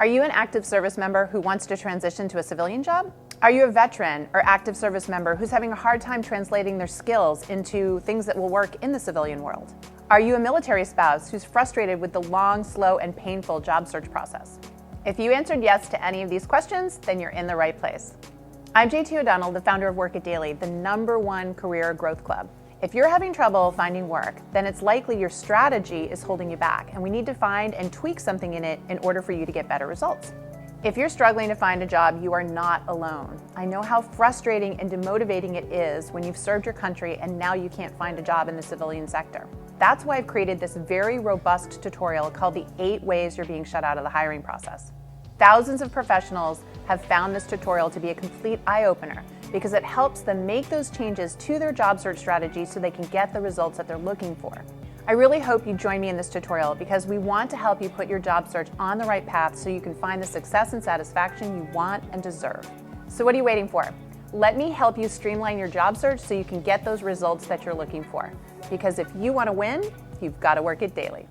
Are you an active service member who wants to transition to a civilian job? Are you a veteran or active service member who's having a hard time translating their skills into things that will work in the civilian world? Are you a military spouse who's frustrated with the long, slow, and painful job search process? If you answered yes to any of these questions, then you're in the right place. I'm JT O'Donnell, the founder of Work It Daily, the #1 career growth club. If you're having trouble finding work, then it's likely your strategy is holding you back, and we need to find and tweak something in it in order for you to get better results. If you're struggling to find a job, you are not alone. I know how frustrating and demotivating it is when you've served your country and now you can't find a job in the civilian sector. That's why I've created this very robust tutorial called the 8 Ways You're Being Shut Out of the Hiring Process. Thousands of professionals have found this tutorial to be a complete eye-opener because it helps them make those changes to their job search strategy so they can get the results that they're looking for. I really hope you join me in this tutorial because we want to help you put your job search on the right path so you can find the success and satisfaction you want and deserve. So what are you waiting for? Let me help you streamline your job search so you can get those results that you're looking for. Because if you want to win, you've got to work it daily.